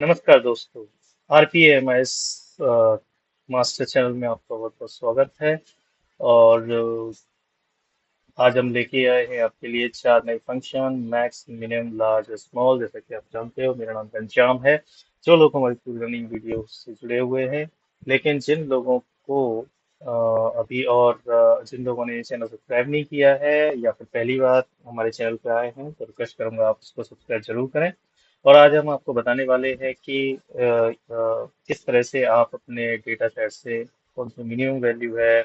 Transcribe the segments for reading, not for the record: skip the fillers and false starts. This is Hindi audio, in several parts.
नमस्कार दोस्तों। आरपीएमएस मास्टर चैनल में आपका बहुत बहुत स्वागत है। और आज हम लेके आए हैं आपके लिए चार नए function max minimum large small. जैसा कि आप जानते हो, मेरा नाम घनश्याम है। जो लोग हमारी पूरी रनिंग वीडियो से जुड़े हुए हैं, लेकिन जिन लोगों को अभी और जिन लोगों ने चैनल सब्सक्राइब नहीं किया है या फिर पहली बार हमारे चैनल पे आए हैं, तो रिक्वेस्ट करूंगा आप उसको सब्सक्राइब जरूर करें। और आज हम आपको बताने वाले हैं कि किस तरह से आप अपने डेटा सेट से कौन सी मिनिमम वैल्यू है,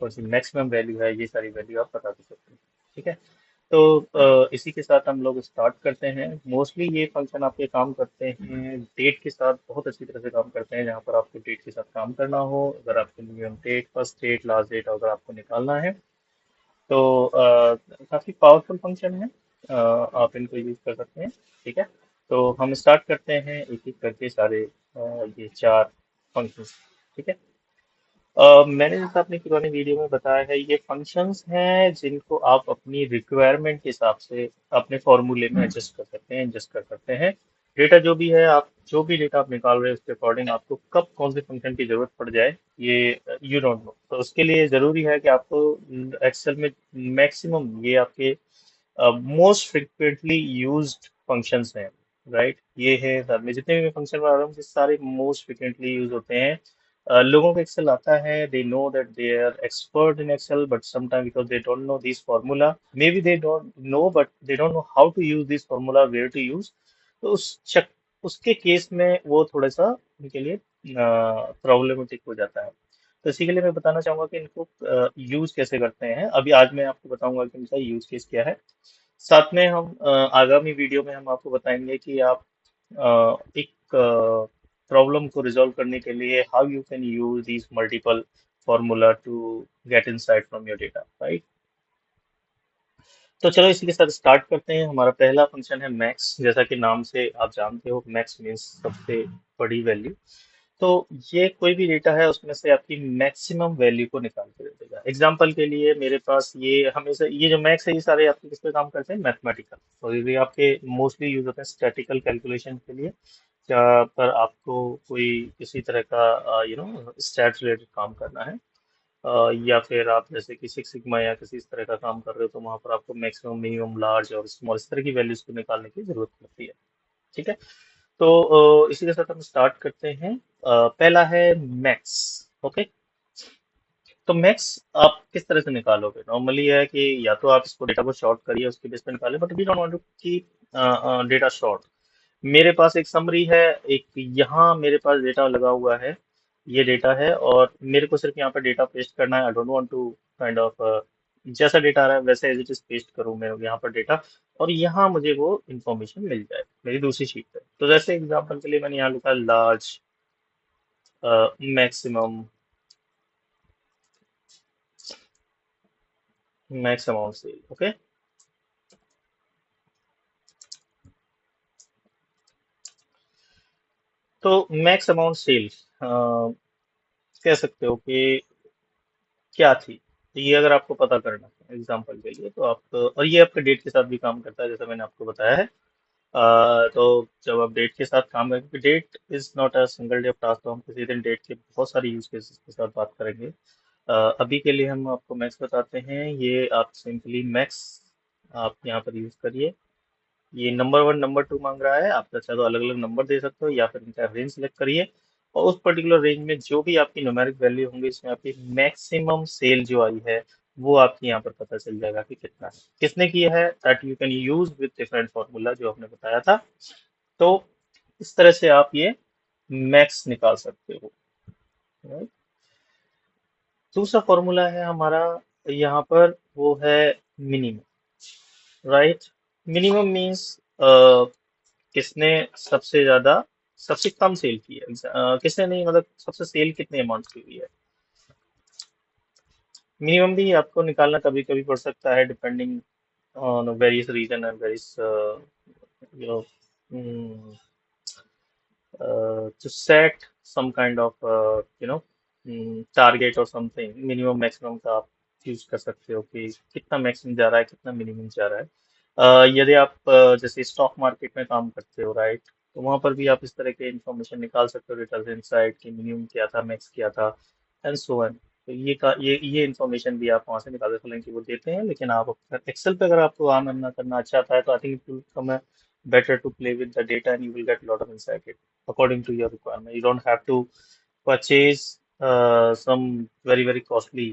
कौन सी मैक्सिमम वैल्यू है, ये सारी वैल्यू आप बता सकते हैं। ठीक है। तो इसी के साथ हम लोग स्टार्ट करते हैं। मोस्टली ये फंक्शन आपके काम करते हैं डेट के साथ, बहुत अच्छी तरह से काम करते हैं। जहाँ पर आपको डेट के साथ काम करना हो, अगर आपको minimum date, first date, last date अगर आपको निकालना है, तो काफ़ी पावरफुल फंक्शन है। आप इनको यूज़ कर सकते हैं। ठीक है। तो हम स्टार्ट करते हैं एक एक करके सारे ये चार फंक्शंस। ठीक है। मैंने जैसा अपनी पुरानी वीडियो में बताया है, ये फंक्शंस हैं जिनको आप अपनी रिक्वायरमेंट के हिसाब से अपने फॉर्मूले में एडजस्ट कर सकते हैं, एडजस्ट कर सकते हैं। डेटा जो भी है, आप जो भी डेटा आप निकाल रहे हैं, उसके अकॉर्डिंग आपको कब कौन से फंक्शन की जरूरत पड़ जाए, ये यू डोंट नो। तो उसके लिए जरूरी है कि आपको एक्सेल में मैक्सिमम ये आपके मोस्ट फ्रिक्वेंटली यूज्ड फंक्शंस हैं। राइट, ये है सर, मैं जितने भी फंक्शन बना रहा हूँ, ये सारे मोस्ट फ्रिक्वेंटली यूज होते हैं। लोगों को एक्सेल आता है, they know that they are expert in Excel, but sometime because they don't know this formula, maybe they don't know, but they don't know how to use this formula, where to use. तो उसके केस में वो थोड़ा सा उनके लिए प्रॉब्लमेटिक हो जाता है। तो इसी के लिए मैं बताना चाहूंगा कि इनको यूज कैसे करते हैं। अभी आज मैं आपको बताऊंगा कि इनका यूज केस क्या है। साथ में हम आगामी वीडियो में हम आपको बताएंगे कि आप एक प्रॉब्लम को रिजॉल्व करने के लिए how you can use these multiple formula to get insight from your data, right. तो चलो इसी के साथ स्टार्ट करते हैं। हमारा पहला फंक्शन है मैक्स। जैसा कि नाम से आप जानते हो, मैक्स मीन्स सबसे बड़ी वैल्यू। तो ये कोई भी डेटा है, उसमें से आपकी मैक्सिमम वैल्यू को निकाल के दे देगा। एग्जांपल के लिए मेरे पास ये हमेशा ये जो मैक्स है, ये सारे आपके किस पे काम करते हैं, मैथमेटिकल। और ये आपके मोस्टली यूज होते हैं स्टैटिकल कैलकुलेशन के लिए, जहाँ पर आपको कोई किसी तरह का स्टैट रिलेटेड काम करना है। या फिर आप जैसे कि सिक्स सिग्मा या किसी इस तरह का काम कर रहे हो, तो वहां पर आपको मैक्सिमम, मिनिमम, लार्ज और स्मॉल इस तरह की वैल्यूज को निकालने की जरूरत पड़ती है। ठीक है। तो इसी के साथ हम स्टार्ट करते हैं। पहला है मैक्स। ओके। तो मैक्स आप किस तरह से निकालोगे? नॉर्मली है कि या तो आप इसको डेटा को शॉर्ट करिए, उसके बेस पे निकालें, but we don't want to keep data short. मेरे पास एक समरी है, एक यहाँ मेरे पास डेटा लगा हुआ है। ये डेटा है और मेरे को सिर्फ यहाँ पर डेटा पेस्ट करना है। I don't want to kind of जैसा डेटा आ रहा है वैसे एज इट इज पेस्ट करूँ मैं यहाँ पर डेटा, और यहाँ मुझे वो इंफॉर्मेशन मिल जाए मेरी दूसरी शीट पे। तो जैसे एग्जांपल के लिए मैंने यहाँ लिखा large maximum, max amount sale. Okay. तो मैक्स अमाउंट सेल कह सकते हो कि क्या थी। तो ये अगर आपको पता करना है एग्जांपल के लिए, तो आप, और ये आपके डेट के साथ भी काम करता है जैसा मैंने आपको बताया है। तो जब आप डेट के साथ काम करेंगे, क्योंकि date is not a single day of task, तो हम किसी दिन डेट के बहुत सारी यूज केसेस के साथ बात करेंगे। अभी के लिए हम आपको मैक्स बताते हैं। ये आप सिंपली मैक्स आप यहाँ पर यूज करिए। ये नंबर वन नंबर टू मांग रहा है, आप चाहे तो अलग अलग नंबर दे सकते हो या फिर इनका रेंज सेलेक्ट करिए। और उस पर्टिकुलर रेंज में जो भी आपकी न्यूमेरिक वैल्यू होंगी, इसमें आपकी मैक्सिमम सेल जो आई है, वो आपकी यहाँ पर पता चल जाएगा कि कितना है, किसने किया है, that you can use with different formula जो आपने बताया था। तो इस तरह से आप ये मैक्स निकाल सकते हो। right? दूसरा फॉर्मूला है हमारा यहाँ पर, वो है मिनिमम। राइट। मिनिमम मीन्स किसने सबसे ज्यादा, सबसे कम सेल की है, किसने नहीं, मतलब सबसे सेल कितने अमाउंट की हुई है। मिनिमम भी आपको निकालना कभी कभी पड़ सकता है, depending on various reason and various you know to set some kind of target और समथिंग। मिनिमम मैक्सिमम का आप यूज कर सकते हो कि कितना मैक्सिमम जा रहा है, कितना मिनिमम जा रहा है। यदि आप जैसे स्टॉक मार्केट में काम करते हो, राइट, तो वहां पर भी आप इस तरह के इंफॉर्मेशन निकाल सकते हो, रिटर्न इनसाइट की मिनिमम क्या था, मैक्स क्या था, एंड सो ऑन। तो ये इंफॉर्मेशन भी आप वहां से निकाल सकते हो, कि वो देते हैं। लेकिन आप एक्सेल पे अगर आपको काम करना करना अच्छा आता है, तो I think it will come better to play with the data, and you will get a lot of insight it according to your requirement. You don't have to purchase some very costly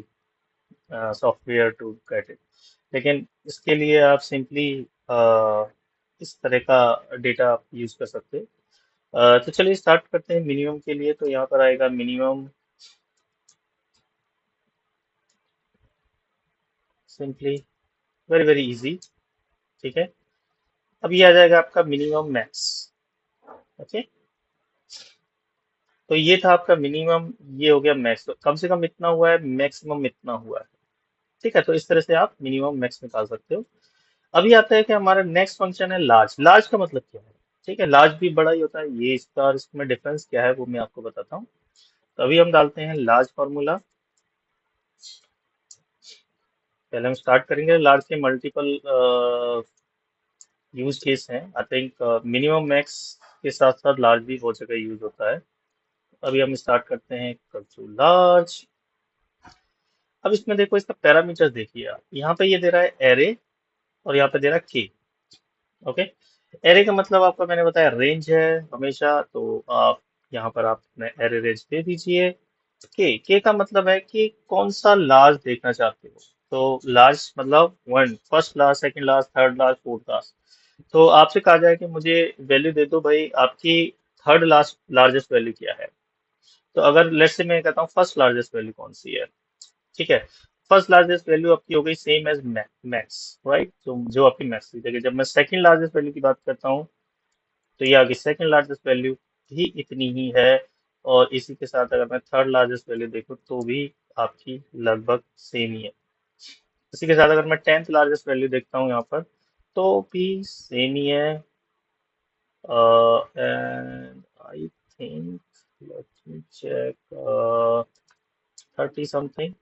software to get it. लेकिन इसके लिए आप सिंपली इस तरह का डेटा आप यूज कर सकते हैं। तो चलिए स्टार्ट करते हैं मिनिमम के लिए। तो यहाँ पर आएगा मिनिमम, सिंपली वेरी इजी। ठीक है, अब ये आ जाएगा आपका मिनिमम मैक्स। ओके, तो ये था आपका मिनिमम, ये हो गया मैक्स। तो कम से कम इतना हुआ है, मैक्सिमम इतना हुआ है। ठीक है, तो इस तरह से आप मिनिमम मैक्स निकाल सकते हो। अभी आता है कि हमारा नेक्स्ट फंक्शन है लार्ज। लार्ज का मतलब क्या है? ठीक है, लार्ज भी बड़ा ही होता है। ये इसका और इसमें डिफरेंस क्या है वो मैं आपको बताता हूँ। तो अभी हम डालते हैं लार्ज फार्मूला। पहले हम स्टार्ट करेंगे। लार्ज के मल्टीपल यूज केस हैं। आई थिंक मिनिमम मैक्स के साथ साथ लार्ज भी बहुत जगह यूज होता है। अभी हम स्टार्ट करते हैं टू लार्ज। अब इसमें देखो, इसका पैरामीटर देखिए आप। यहाँ पे ये दे रहा है एरे, और यहाँ पे दे रहा है के। ओके, एरे का मतलब आपका मैंने बताया रेंज है हमेशा। तो आप यहाँ पर आप अपने एरे रेंज दे दीजिए। के का मतलब है कि कौन सा लार्ज देखना चाहते हो। तो लार्ज मतलब one, first large, second large, third large, fourth large. तो आपसे कहा जाए कि मुझे वैल्यू दे दो भाई, आपकी थर्ड लार्ज लार्जेस्ट वैल्यू क्या है। तो अगर लेट्स से मैं कहता हूँ फर्स्ट लार्जेस्ट वैल्यू कौन सी है। ठीक है, फर्स्ट लार्जेस्ट वैल्यू आपकी हो गई सेम एज मैक्स, राइट। तो जो आपकी मैक्स थी। देखिए, जब मैं सेकंड लार्जेस्ट वैल्यू की बात करता हूँ, तो ये आगे सेकंड लार्जेस्ट वैल्यू भी इतनी ही है। और इसी के साथ अगर मैं थर्ड लार्जेस्ट वैल्यू देखूँ, तो भी आपकी लगभग सेम ही है। इसी के साथ अगर मैं टेंथ लार्जेस्ट वैल्यू देखता हूँ यहाँ पर, तो भी सेम ही है। And I think, let me check, 30 something.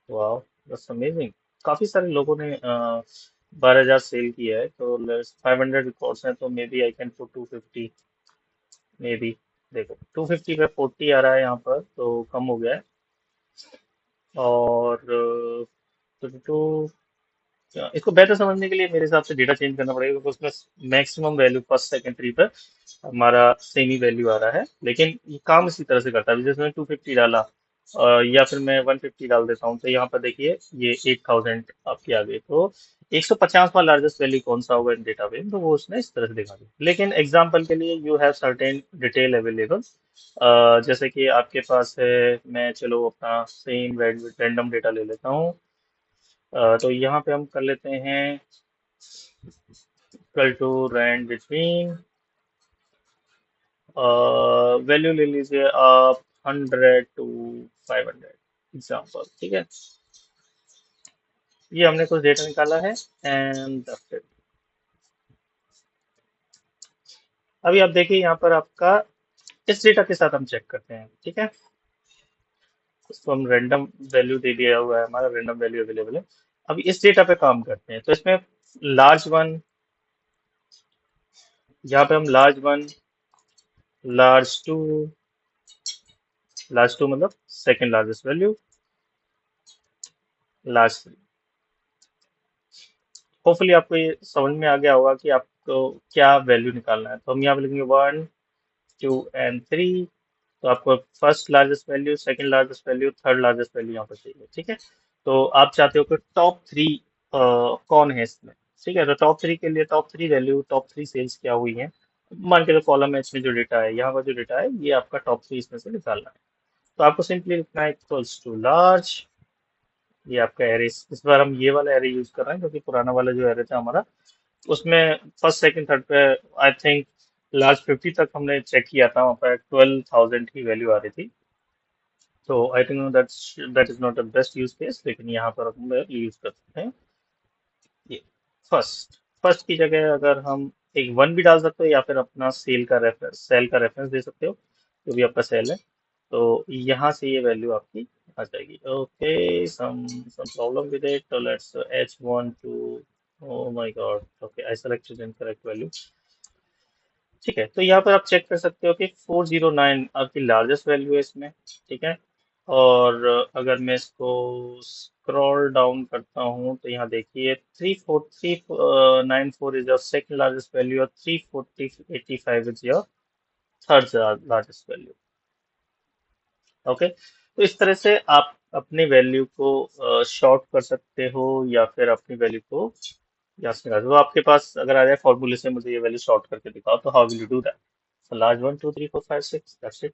वाह, दैट्स अमेजिंग। काफी सारे लोगों ने 12,000 सेल किया है। तो 500 रिकॉर्ड्स हैं, तो maybe I can put 250, maybe. देखो, 250 पे 40 आ रहा है यहाँ पर, तो कम हो गया है। और तो इसको बेहतर समझने के लिए मेरे हिसाब से डेटा चेंज करना पड़ेगा, क्योंकि उसमें maximum value first second three पर हमारा सेम ही वैल्यू आ रहा है। लेकिन ये काम इसी तरह से करता है। जैसे मैं 250 डाला, या फिर मैं 150 डाल देता हूँ, तो यहाँ पर देखिए ये 8000 आपकी आ गई। तो 150वां लार्जेस्ट वैल्यू कौन सा होगा इन डेटा में, तो वो उसने इस तरह से दिखा दिया। लेकिन एग्जाम्पल के लिए you have certain detail available. जैसे कि आपके पास है, मैं चलो अपना सेम रैंडम डेटा ले लेता हूँ। तो यहाँ पे हम कर लेते हैं equal to rand between, value ले लीजिए आप 100 to 500 एग्जाम्पल। ठीक है, ये हमने कुछ डेटा निकाला है, एंड अभी आप देखिए यहाँ पर आपका इस डेटा के साथ हम चेक करते हैं। ठीक है, इसको हम रैंडम वैल्यू दे दिया हुआ है, हमारा रैंडम वैल्यू अवेलेबल है। अभी इस डेटा पे काम करते हैं। तो इसमें लार्ज वन, यहाँ पे हम large one, large two, large two मतलब second largest value, large three. Hopefully आपको ये समझ में आ गया होगा कि आपको क्या वैल्यू निकालना है। तो हम यहाँ पे लिखेंगे 1, 2 एंड 3। तो आपको first largest value, second largest value, third largest value यहाँ पर चाहिए। ठीक है, तो आप चाहते हो कि टॉप थ्री कौन है इसमें। ठीक है, तो टॉप थ्री के लिए top three value, top three sales क्या हुई है। मान के, तो कॉलम एच में जो डेटा है, यहाँ पर जो डेटा है, ये आपका टॉप थ्री इसमें से निकालना है। तो आपको सिंपली लिखना है इक्वल्स टू लार्ज, ये आपका एरे। इस बार हम ये वाला एरे यूज कर रहे हैं, क्योंकि पुराना वाला जो एरे था हमारा, उसमें फर्स्ट सेकंड थर्ड पे आई थिंक लास्ट 50 तक हमने चेक किया था, वहाँ पर 12,000 की वैल्यू आ रही थी। तो I think that is not the best use case, लेकिन यहाँ पर हम यूज कर सकते हैं ये फर्स्ट। फर्स्ट की जगह अगर हम एक वन भी डाल सकते हो, या फिर अपना सेल का रेफरेंस दे सकते हो, जो भी आपका सेल है। तो यहाँ से ये वैल्यू आपकी आ जाएगी। Okay, some problem with it, तो let's H1 to oh my god, okay, I selected incorrect value. ठीक है, तो यहाँ पर आप चेक कर सकते हो कि 409 आपकी लार्जेस्ट वैल्यू है इसमें। ठीक है, और अगर मैं इसको स्क्रॉल डाउन करता हूँ तो यहाँ देखिए 34394 is your second largest value और 34085 is your third largest value. Okay, तो इस तरह से आप अपनी वैल्यू को शॉर्ट कर सकते हो या फिर अपनी वैल्यू को यहाँ से निकाल, तो आपके पास अगर आ जाए फॉर्मूले से मुझे ये वैल्यू शॉर्ट करके दिखाओ, तो how will you do that? So large 1 2 3 4 5 6, that's it.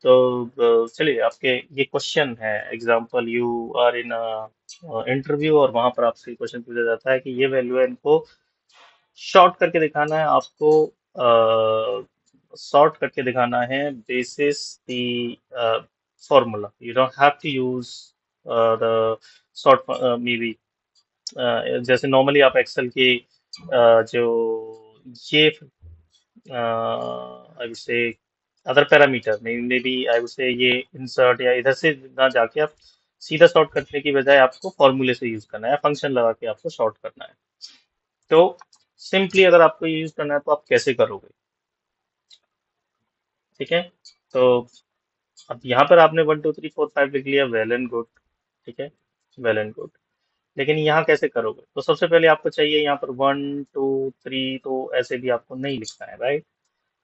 तो चलिए, आपके ये क्वेश्चन है, example you are in interview और वहां पर आपसे क्वेश्चन पूछा जाता है कि ये वैल्यू है, इनको शॉर्ट करके दिखाना है आपको, सॉर्ट करके दिखाना है basis the formula. You don't have to use the sort maybe, जैसे नॉर्मली आप एक्सेल की जो ये I would say other parameter maybe, I would say ये इंसर्ट या इधर से ना जाके आप सीधा शॉर्ट करने की बजाय आपको फॉर्मूले से यूज करना है, फंक्शन लगा के आपको शॉर्ट करना है। तो सिंपली अगर आपको ये यूज करना है तो आप कैसे करोगे? ठीक है, तो अब यहाँ पर आपने 1 2 3 4 5 लिख लिया, वेल एंड गुड। ठीक है, वेल एंड गुड, लेकिन यहाँ कैसे करोगे? तो सबसे पहले आपको चाहिए यहाँ पर 1 2 3, तो ऐसे भी आपको नहीं लिखना है, राइट?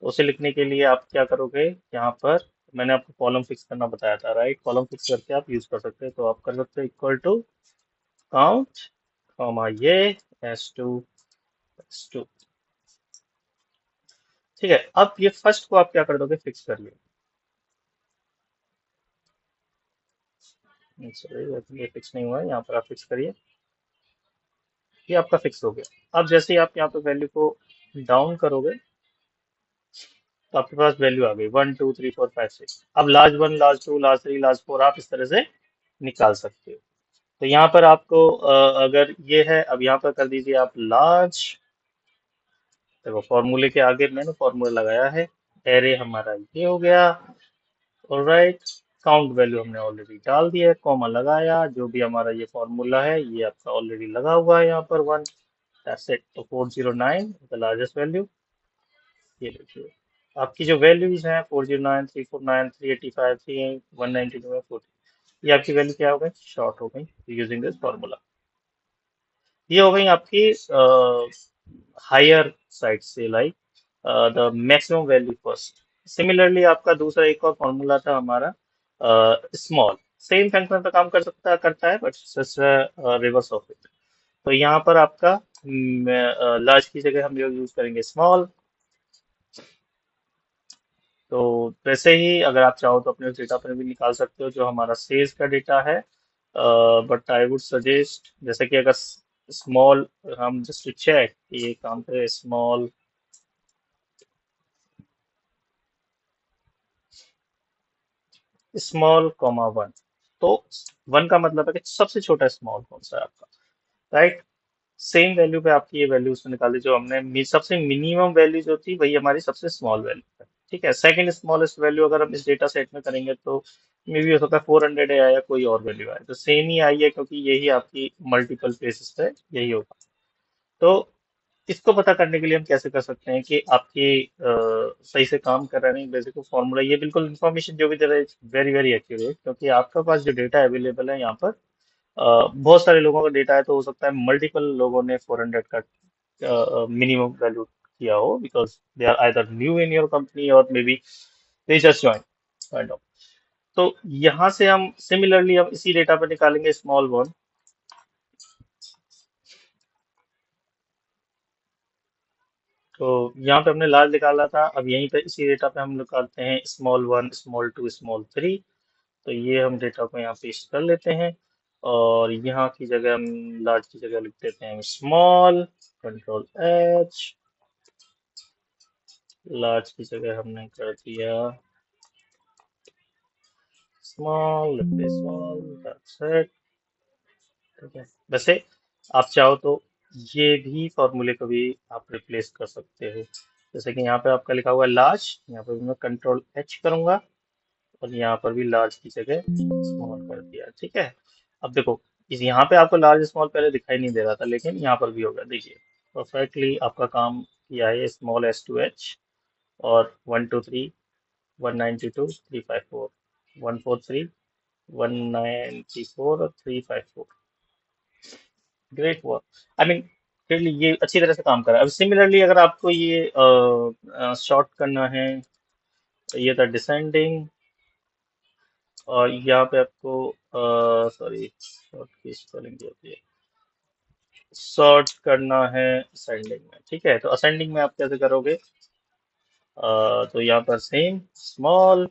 तो उसे लिखने के लिए आप क्या करोगे? यहाँ पर मैंने आपको कॉलम फिक्स करना बताया था, राइट? कॉलम फिक्स करके आप यूज कर सकते हैं, तो आप कर सकते हो इक्वल टू काउंट कॉमा ये S2 S2। ठीक है, अब ये फर्स्ट को आप क्या कर दोगे? फिक्स कर लियो। सॉरी, ये फिक्स नहीं हुआ है, यहाँ पर आप फिक्स करिए। ये आपका फिक्स हो गया। अब जैसे ही आप यहाँ पे वैल्यू को डाउन करोगे तो आपके पास वैल्यू आ गई 1 2 3 4 5 6। अब लार्ज 1, लार्ज 2, लार्ज 3, लार्ज 4 आप इस तरह से निकाल सकते हो। तो यहाँ पर आपको अगर ये है, अब यहाँ पर कर दीजिए आप लार्ज। देखो, फॉर्मूले के आगे मैंने फॉर्मूला लगाया है, एरे हमारा ये हो गया। ऑलराइट, काउंट वैल्यू हमने ऑलरेडी डाल दिया है, कॉमा लगाया, जो भी हमारा ये फॉर्मूला है ये आपका ऑलरेडी लगा हुआ है यहाँ पर 1। That's it. तो 409 द लार्जेस्ट वैल्यू। ये देखिए, आपकी जो वैल्यूज हैं 409 349 385 192 40, ये आपकी वैल्यू क्या हो गई? शॉर्ट हो गई यूजिंग दिस फॉर्मूला। ये हो गई आपकी हायर साइड से, like the maximum value first. Similarly आपका दूसरा एक और फॉर्मूला था हमारा, स्मॉल, सेम फंक्शन पे काम कर सकता करता है, बट रिवर्स ऑफ इट। तो यहाँ पर आपका लार्ज की जगह हम लोग यूज करेंगे स्मॉल। तो वैसे ही अगर आप चाहो तो अपने उस डेटा पर भी निकाल सकते हो जो हमारा सेल्स का डेटा है, बट आई वुड सजेस्ट, जैसे कि अगर स्मॉल, हम जस्ट चेक ये काम करे स्मॉल, स्मॉल कॉमा 1, तो 1 का मतलब है कि सबसे छोटा स्मॉल कौन सा है आपका, राइट? सेम वैल्यू पे आपकी ये वैल्यू उसने निकाली, जो हमने सबसे मिनिमम वैल्यू जो थी वही हमारी सबसे स्मॉल वैल्यू है। ठीक है, सेकंड स्मॉलेस्ट वैल्यू अगर हम इस डेटा सेट में करेंगे तो मे बी हो सकता है 400 है या कोई और वैल्यू आए, तो सेम ही आई है क्योंकि यही आपकी मल्टीपल प्लेसेस पे यही होगा। तो इसको पता करने के लिए हम कैसे कर सकते हैं कि आपकी सही से काम कर रहा है नहीं, बेसिक फॉर्मूला ये बिल्कुल इन्फॉर्मेशन जो भी दे रहा है वेरी वेरी एक्यूरेट, क्योंकि आपके पास जो डेटा अवेलेबल है यहाँ पर बहुत सारे लोगों का डेटा है, तो हो सकता है मल्टीपल लोगों ने 400 का मिनिमम वैल्यू किया हो, because they are either new in your company or maybe they just join, kind of. तो यहाँ से हम सिमिलरली हम इसी डेटा पे निकालेंगे स्मॉल वन। तो यहाँ पे हमने लार्ज निकाला था, अब यहीं पे इसी डेटा पे हम निकालते हैं स्मॉल 1, स्मॉल 2, स्मॉल 3। तो ये हम डेटा को यहाँ पेस्ट कर लेते हैं, और यहाँ की जगह हम लार्ज की जगह लिख देते हैं स्मॉल, कंट्रोल एच। लार्ज की जगह हमने कर दिया स्मॉल, लिख दे स्मॉल, दैट्स इट। ठीक है, वैसे आप चाहो तो ये भी फॉर्मूले को भी आप रिप्लेस कर सकते हो, जैसे कि यहाँ पे आपका लिखा हुआ है लार्ज, यहाँ पे भी मैं कंट्रोल एच करूंगा और यहाँ पर भी लार्ज की जगह स्मॉल कर दिया। ठीक है, अब देखो, इस यहाँ पे आपको लार्ज स्मॉल पहले दिखाई नहीं दे रहा था, लेकिन यहाँ पर भी होगा, देखिए परफेक्टली आपका काम किया है स्मॉल S2H और 123 192 354 143 194 और 354। Great work, I mean really ये अच्छी तरह से काम कर रहा है। अब सिमिलरली अगर आपको ये शॉर्ट करना है, ये था डिसेंडिंग, और यहाँ पे आपको सॉरी शॉर्ट की स्पेलिंग जो होती है, सॉर्ट करना है असेंडिंग में। ठीक है, तो असेंडिंग में आप कैसे करोगे? तो यहाँ पर सेम स्मॉल,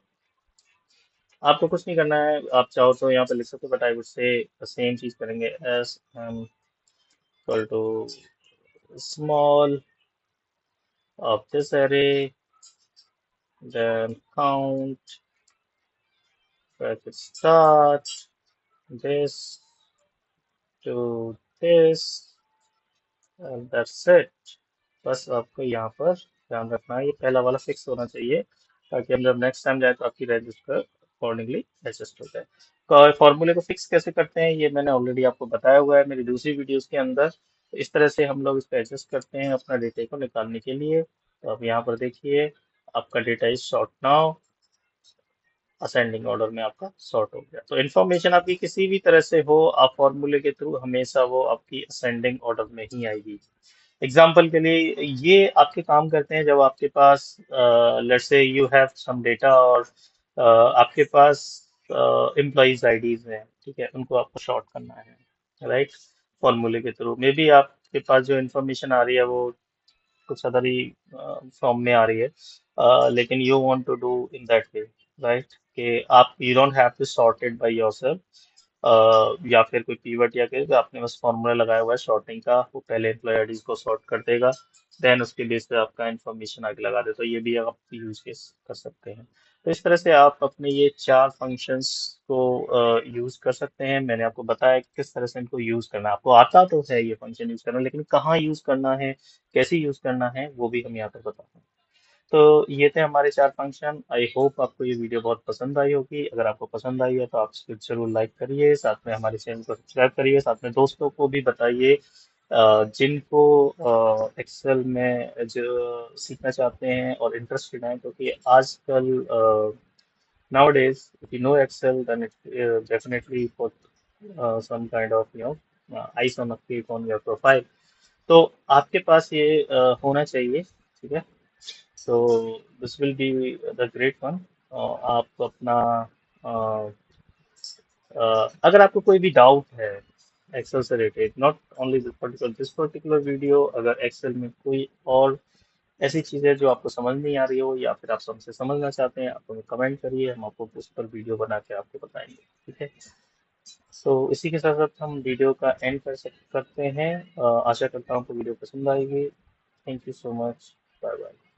आपको कुछ नहीं करना है, आप चाहो तो यहाँ पे लिख सकते हो, but I would say same चीज करेंगे, S M equal to small of this array, then count bracket start this to this, and that's it। बस आपको यहाँ पर ध्यान रखना है, ये पहला वाला फिक्स होना चाहिए, ताकि हम जब नेक्स्ट टाइम जाए तो आपकी रजिस्टर अकॉर्डिंगली एडजस्ट हो जाए। फॉर्मूले को फिक्स कैसे करते हैं ये मैंने ऑलरेडी आपको बताया हुआ है मेरी दूसरी वीडियोस के अंदर। तो इस तरह से हम लोग इसको एडजस्ट करते हैं अपना डेटा को निकालने के लिए। तो अब यहाँ पर देखिए, आपका data is sort now, ascending order में आपका सॉर्ट हो गया। तो इन्फॉर्मेशन आपकी किसी भी तरह से हो, आप फॉर्मूले के थ्रू हमेशा वो आपकी असेंडिंग ऑर्डर में ही आएगी। एग्जाम्पल के लिए ये आपके काम करते हैं, जब आपके पास let's say you have some data, और आपके पास एम्प्लॉइज आईडीज हैं, ठीक है, उनको आपको शॉर्ट करना है, राइट, फॉर्मूले के थ्रू। मे बी आपके पास जो इन्फॉर्मेशन आ रही है वो कुछ अदर ही फॉर्म में आ रही है, लेकिन you want to do in that way, right, कि आप you don't have to sort it by yourself, या फिर कोई पीवट या फिर आपने बस फॉर्मूला लगाया हुआ है शॉर्टिंग का, वो पहले एम्प्लॉय आईडीज को सॉर्ट कर देगा, देन उसके बेस पे आपका इन्फॉर्मेशन आगे लगा दे, तो ये भी आप यूज कर सकते हैं। तो इस तरह से आप अपने ये चार फंक्शंस को यूज कर सकते हैं। मैंने आपको बताया कि किस तरह से इनको यूज करना है, आपको आता तो है ये फंक्शन यूज करना, लेकिन कहाँ यूज करना है, कैसे यूज करना है, वो भी हम यहाँ पर बताते हैं। तो ये थे हमारे चार फंक्शन। आई होप आपको ये वीडियो बहुत पसंद आई होगी। अगर आपको पसंद आई है तो आप इसको जरूर लाइक करिए, साथ में हमारे चैनल को सब्सक्राइब करिए, साथ में दोस्तों को भी बताइए जिनको एक्सेल में जो सीखना चाहते हैं और इंटरेस्टेड हैं, क्योंकि आजकल nowadays if you know Excel then it definitely put some kind of eyes on a click on your profile। तो आपके पास ये होना चाहिए, ठीक है। So this will be the great one. आप अपना अ, अगर आपको कोई भी डाउट है एक्सेल से related, not only this particular video, अगर एक्सेल में कोई और ऐसी चीज़ें जो आपको समझ नहीं आ रही हो, या फिर आप हमसे समझना चाहते हैं, आप हमें कमेंट करिए, हम आपको उस पर वीडियो बना के आपको बताएंगे, ठीक है। तो इसी के साथ साथ हम वीडियो का एंड करते हैं। आशा करता हूँ आपको वीडियो पसंद आएगी। Thank you so much. Bye bye.